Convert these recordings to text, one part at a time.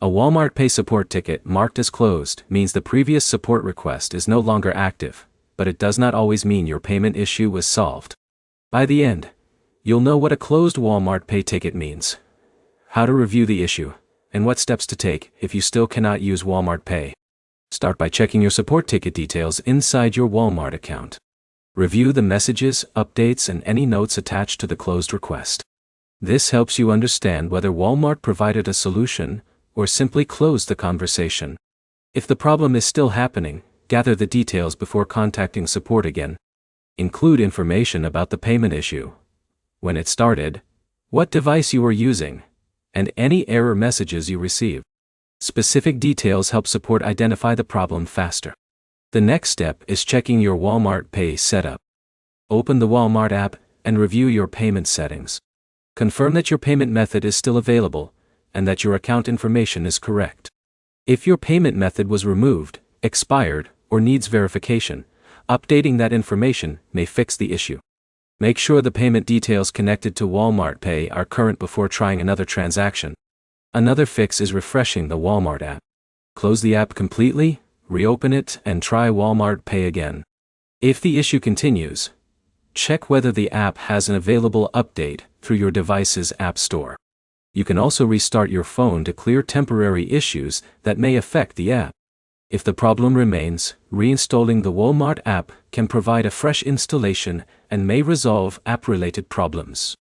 A Walmart Pay support ticket marked as closed means the previous support request is no longer active, but it does not always mean your payment issue was solved. By the end, you'll know what a closed Walmart Pay ticket means, how to review the issue, and what steps to take if you still cannot use Walmart Pay. Start by checking your support ticket details inside your Walmart account. Review the messages, updates, and any notes attached to the closed request. This helps you understand whether Walmart provided a solution or simply closed the conversation. If the problem is still happening, gather the details before contacting support again. Include information about the payment issue, when it started, what device you were using, and any error messages you receive. Specific details help support identify the problem faster. The next step is checking your Walmart Pay setup. Open the Walmart app and review your payment settings. Confirm that your payment method is still available and that your account information is correct. If your payment method was removed, expired, or needs verification, updating that information may fix the issue. Make sure the payment details connected to Walmart Pay are current before trying another transaction. Another fix is refreshing the Walmart app. Close the app completely, reopen it, and try Walmart Pay again. If the issue continues, check whether the app has an available update through your device's app store. You can also restart your phone to clear temporary issues that may affect the app. If the problem remains, reinstalling the Walmart app can provide a fresh installation and may resolve app-related problems.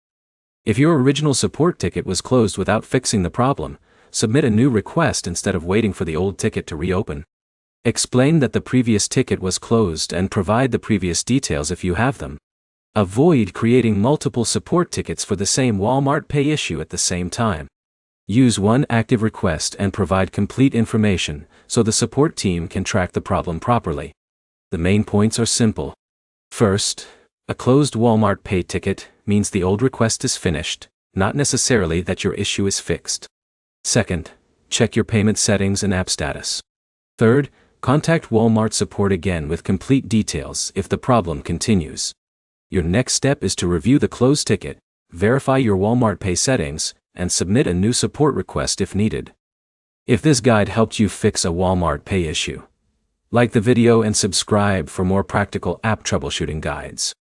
If your original support ticket was closed without fixing the problem, submit a new request instead of waiting for the old ticket to reopen. Explain that the previous ticket was closed and provide the previous details if you have them. Avoid creating multiple support tickets for the same Walmart Pay issue at the same time. Use one active request and provide complete information so the support team can track the problem properly. The main points are simple. First, a closed Walmart Pay ticket means the old request is finished, not necessarily that your issue is fixed. Second, check your payment settings and app status. Third, contact Walmart support again with complete details if the problem continues. Your next step is to review the closed ticket, verify your Walmart Pay settings, and submit a new support request if needed. If this guide helped you fix a Walmart Pay issue, like the video and subscribe for more practical app troubleshooting guides.